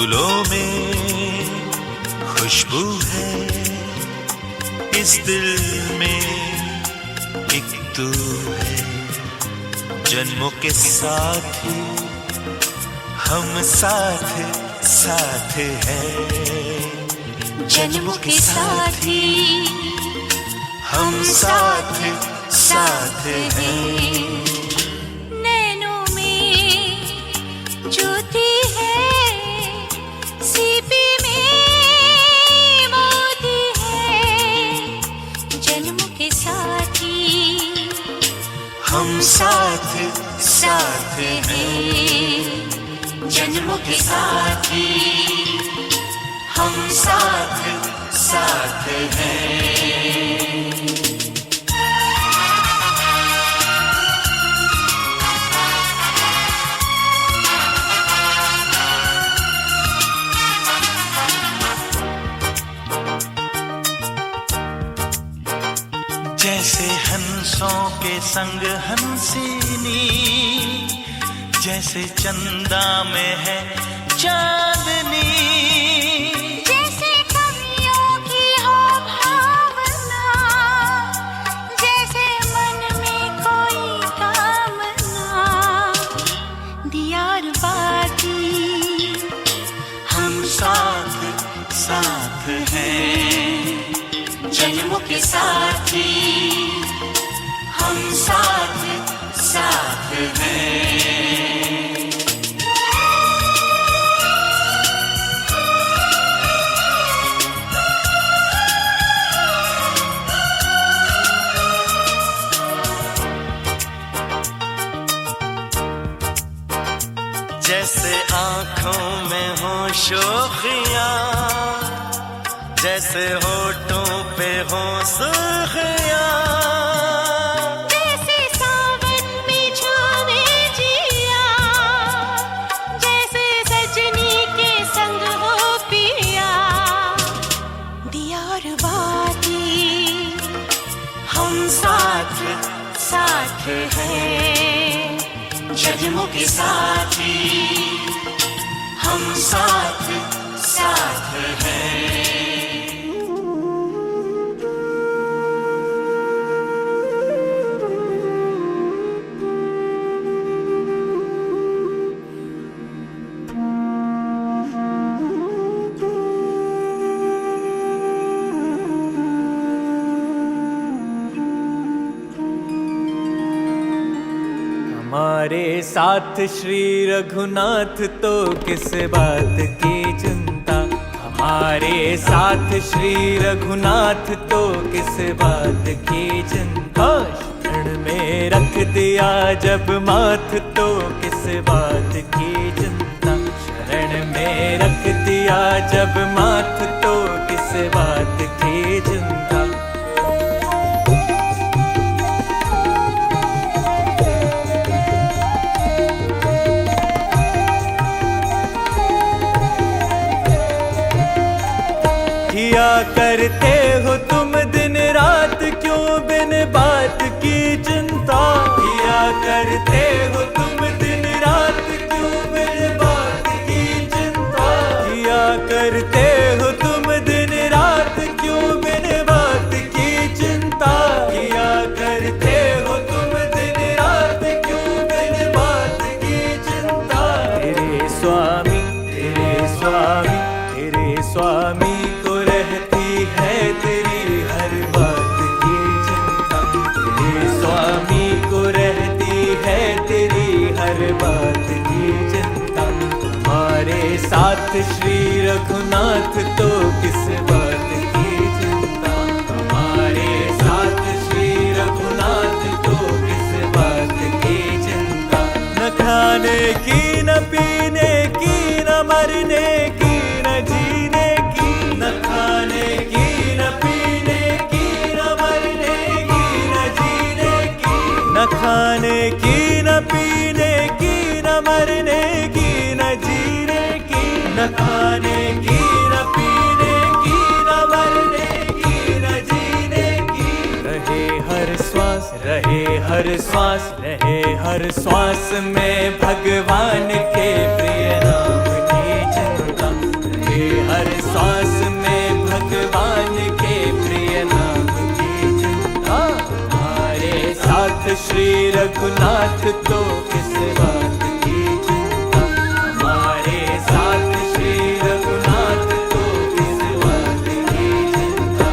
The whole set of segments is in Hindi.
फूलों में खुशबू है, इस दिल में एक तू है। जन्मों के साथ हम साथ साथ हैं, जन्मों के साथी हम साथ साथ हैं। नैनों में ज्योति है, सीपी में मोती है, जन्मों के साथी हम साथ साथ हैं, जन्मों के साथी हम साथ साथ हैं। जैसे हंसों के संग हंसिनी, जैसे चंदा में है चांदनी, जैसे कवियों की हो भावना, जैसे मन में कोई कामना, दियार बाती हम साथ साथ हैं, जन्मों के साथी हम साथ साथ हैं। जैसे आँखों में हो शोखियाँ, जैसे होठों पे हो सुर्खियाँ, जैसे सावन में छावे जिया, जैसे सजनी के संग हो पिया, दियार बाती हम साथ साथ है, जन्मों के साथी हम साथ साथ हैं। हमारे साथ श्री रघुनाथ तो किस बात की चिंता, हमारे साथ श्री रघुनाथ तो किस बात की चिंता। शरण में रख दिया जब माथ तो किस बात की चिंता, शरण में रख दिया जब माथ तो किस बात की चिंता। किया करते हो तुम दिन रात क्यों बिन बात की चिंता, किया करते हो तुम दिन रात क्यों बिन बात की चिंता, किया करते हो तुम दिन रात क्यों बिन बात की चिंता, किया करते हो तुम दिन रात क्यों बिन बात की चिंता। तेरे स्वामी तेरे स्वामी तेरे स्वामी को रहती है तेरी हर बात की चिंता, तेरे स्वामी को रहती है तेरी हर बात की चिंता। हमारे साथ श्री रघुनाथ तो किस बात की चिंता, हमारे साथ श्री रघुनाथ तो किस बात की चिंता। न खाने की न पीने की न मरने की न जीने की, न खाने की न पीने की न मरने की न जीने की, न खाने की न पीने की न मरने की न जीने की, न खाने की न पीने की न मरने की न जीने की। रहे हर श्वास रहे हर श्वास रहे हर श्वास में भगवान के प्रिय नाम की चिंता, हर सांस में भगवान के प्रिय नाम की चिंता। हमारे साथ श्री रघुनाथ तो किस बात की चिंता। हमारे साथ श्री रघुनाथ तो किस बात की चिंता।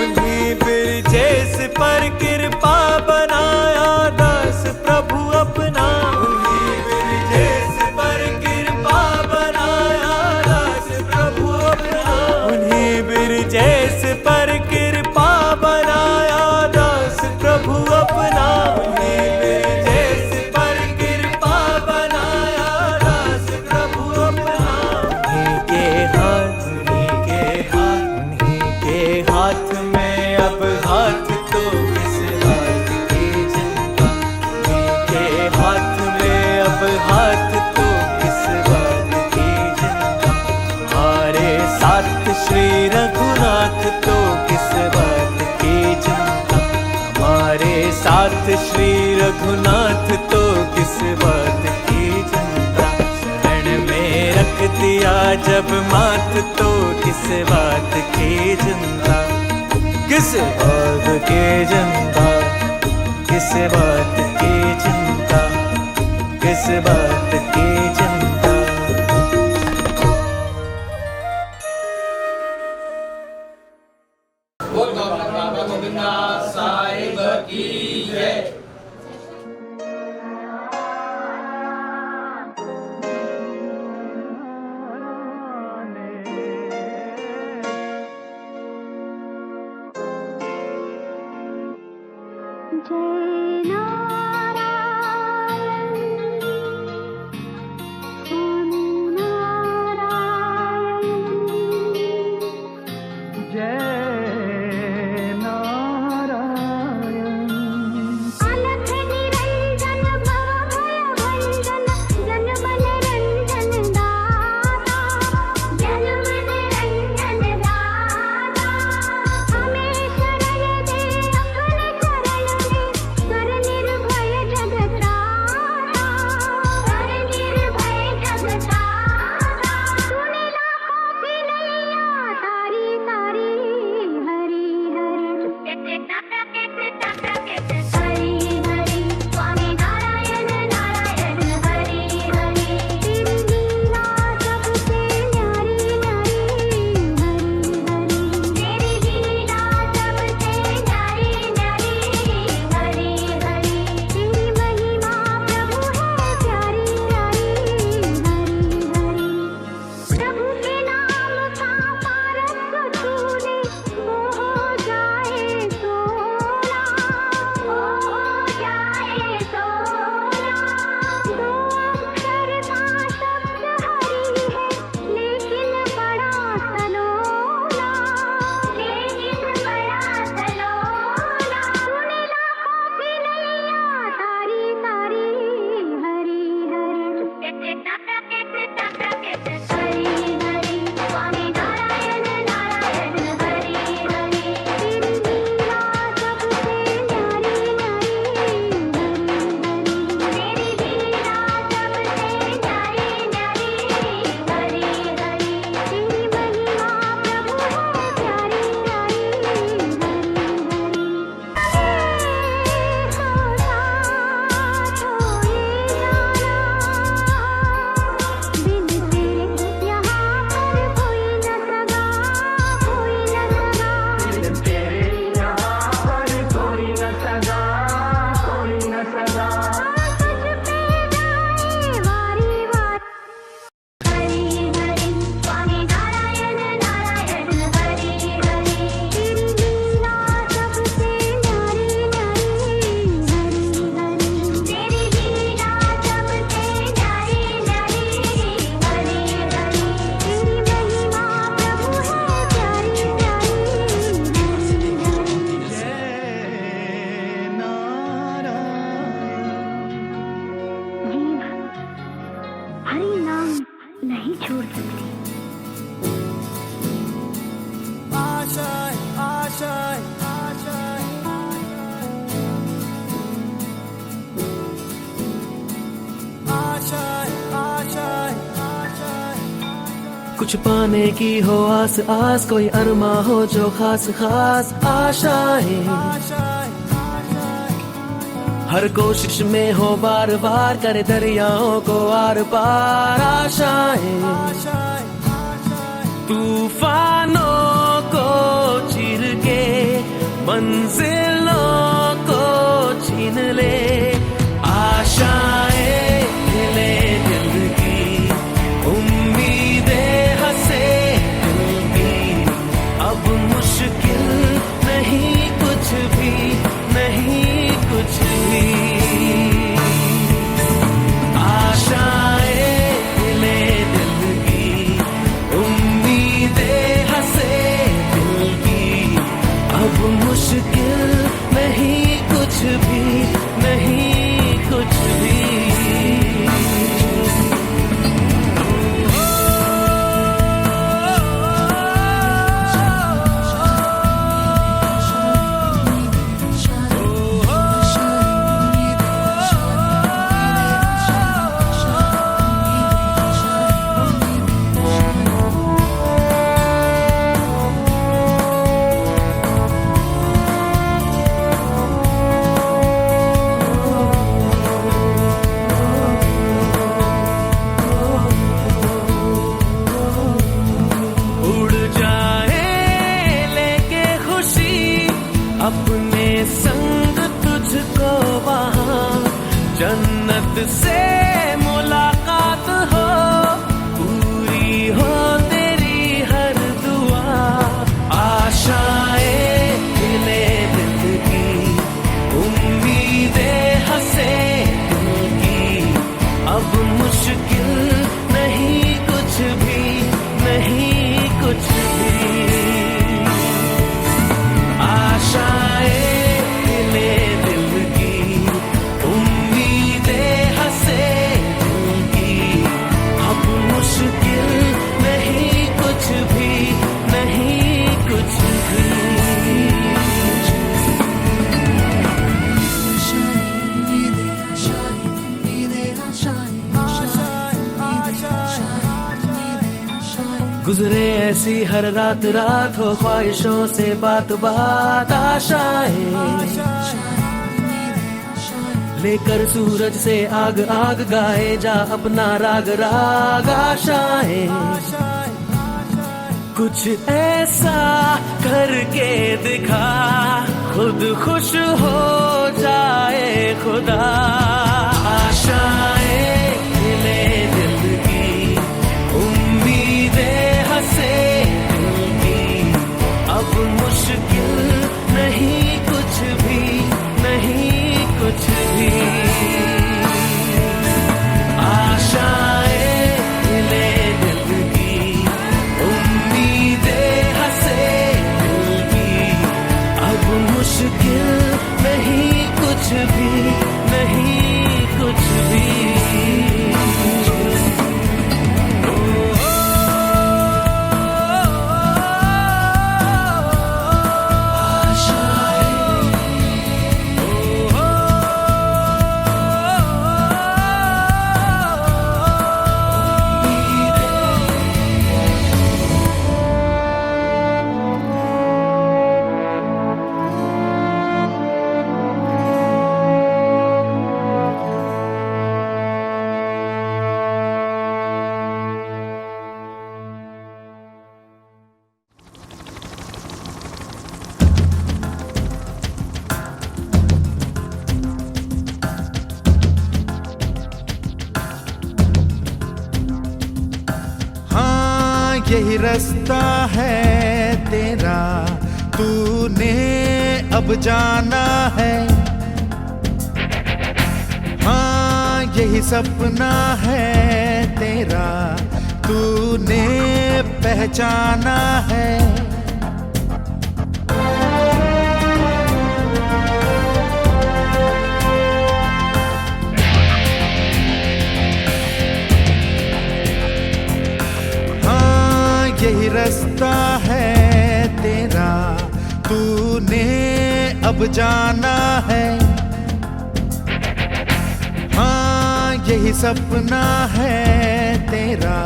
उन्हीं बिरजेस पर कृपा बनाया दास प्रभु अपना। उन्हीं बिरजेस पर कृपा बनाया दास प्रभु अपना। उन्हीं बिरजेस पर कृपा बनाया दास प्रभु अपना। उन्हीं बिरजेस पर कृपा बनाया दास प्रभु अपना। उन्हीं के हाथ, उन्हीं के हाथ, उन्हीं के हाथ में अब हाथ तो किस बात की चिंता। उन्हीं के हाथ में अब हाथ तो किस बात की चिंता। हमारे साथ श्री रघुनाथ तो किस बात की चिंता। हमारे साथ श्री रघुनाथ तो किस बात की चिंता। शरण में रख दिया जब माथ तो किस बात की चिंता। किस बात की चिंता, किस बात की चिंता, किस बात की चिंता। बोल बाबा गोविंदा साहिब की जय। जय नारायण नारायण। जय नारायण। अलख निरंजन भव भय भंजन जन मन रंजन दाता। जन मन रंजन दाता। हमें शरण दे अपने चरण में कर कुछ पाने की हो आस आस, कोई अरमा हो जो खास खास आशाएं, हर कोशिश में हो बार बार करे दरियाओं को आर पार आशाएं, तूफानों को चीर के मंजिलों को छीन ले, आशाएं खिले दिल की, उम्मीदें हंसे दिल की, अब मुश्किल नहीं कुछ भी, नहीं कुछ भी, आशाएं खिले दिल की, उम्मीदें हंसे दिल की, अब मुश्किल नहीं कुछ भी, नहीं कुछ भी। अपने संग तुझको वहाँ जन्नत से मुलाकात हो, पूरी हो तेरी हर दुआ, आशाएं खिले दिल की, उम्मीदें हंसे दिल की, अब मुश्किल नहीं कुछ भी, नहीं कुछ भी, आशाएं खिले दिल की, उम्मीदें हंसे दिल की, अब मुश्किल नहीं कुछ भी, नहीं कुछ भी। गुजरे ऐसी हर रात रात हो, ख्वाहिशों से बात बात आशाएं, लेकर सूरज से आग आग गाए जा अपना राग राग आशाएं, कुछ ऐसा करके दिखा खुद खुश हो जाए खुदा, आशाएं खिले दिल की, उम्मीदें हंसे दिल की, अब मुश्किल नहीं कुछ भी, नहीं कुछ भी, आशाएं खिले दिल की, उम्मीदें हंसे दिल की, अब मुश्किल नहीं कुछ भी, नहीं कुछ भी। यही रास्ता है तेरा, तूने अब जाना है, हाँ यही सपना है तेरा, तूने पहचाना है, यही रास्ता है तेरा, तूने अब जाना है, हाँ यही सपना है तेरा,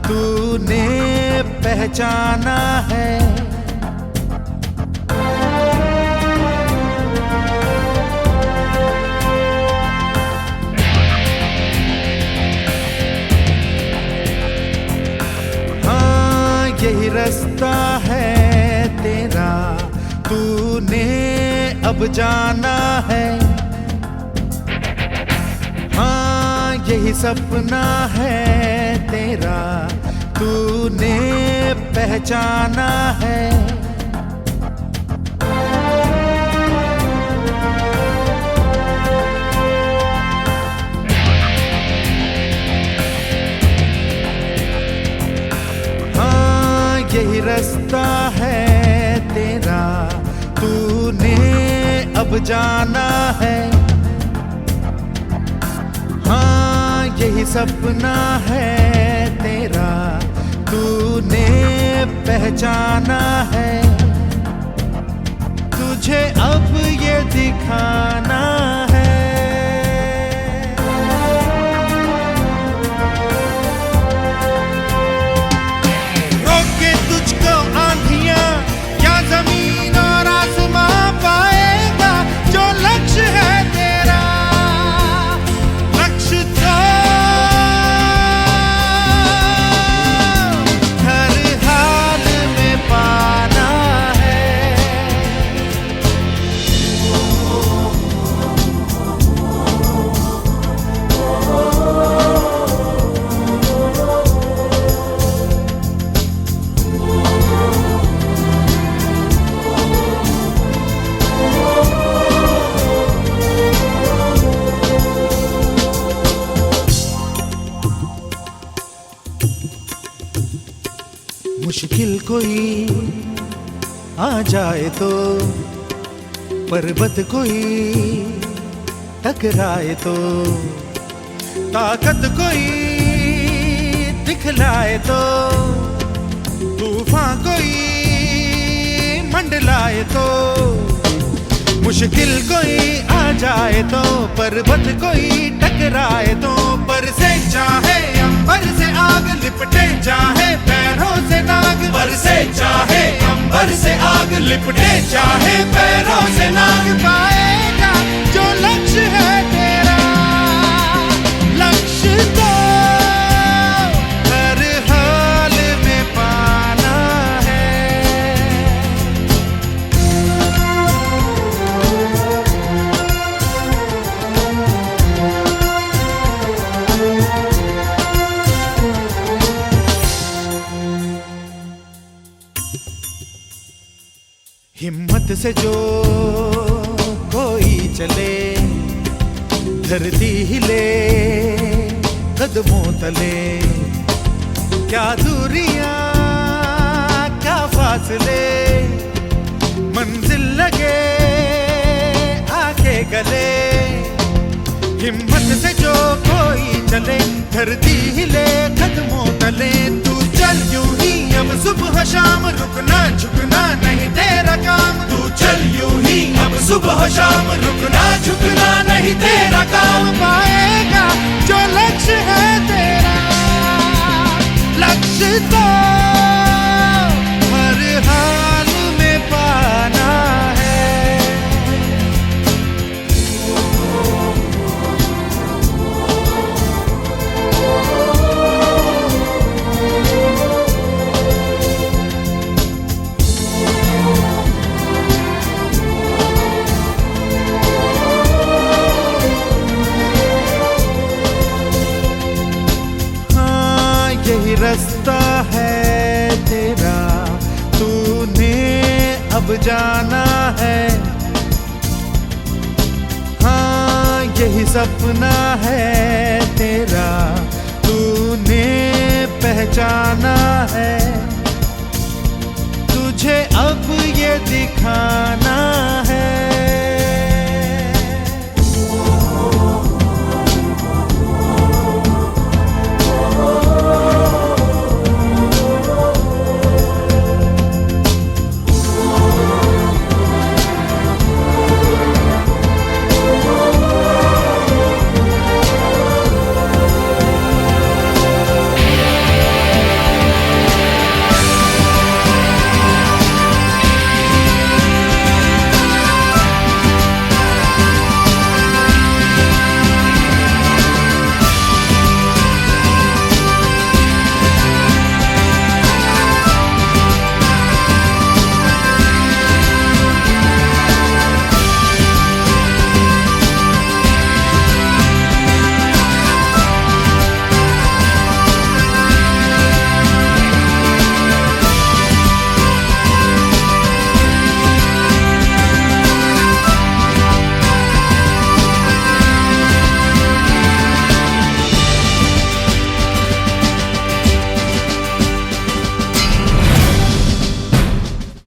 तूने पहचाना है। हाँ यही रास्ता है तेरा, तूने अब जाना है। हाँ यही सपना है तेरा, तूने पहचाना है। हाँ यही रास्ता है तेरा, तूने अब जाना है। हाँ यही सपना है तेरा, तूने पहचाना है। तुझे अब ये दिखाना है। रोके तुझको आंधियां क्या जमीन और आसमां पाएगा, जो लक्ष्य है तेरा लक्ष्य तो हर हाल में पाना है। मुश्किल कोई आ जाए तो, पर्वत कोई टकराए तो, ताकत कोई दिखलाए तो, तूफान कोई मंडलाए तो। मुश्किल कोई आ जाए तो, पर्वत कोई टकराए तो, पर से चाहे अंबर से आग लिपटे चाहे पैरों से नाग, पर से चाहे अंबर से आग लिपटे चाहे पैरों से नाग, पाएगा जो लक्ष्य है तेरा लक्ष्य तो हर हाल में पाना है। हिम्मत से जो कोई चले, धरती हिले कदमों तले। क्या दूरियां क्या फासले, मंजिल लगे आके गले। हिम्मत से जो कोई चले, धरती हिले कदमों तले। तू चल यूं ही अब सुबह शाम, रुकना झुकना नहीं तेरा काम। तू चल यूं ही अब सुबह शाम, रुकना झुकना नहीं तेरा काम। पाएगा जो लक्ष्य है तेरा लक्ष्य तो हर हाल में पाना है। यही रास्ता है तेरा, तूने अब जाना है। हाँ यही सपना है तेरा, तूने पहचाना है। तुझे अब ये दिखाना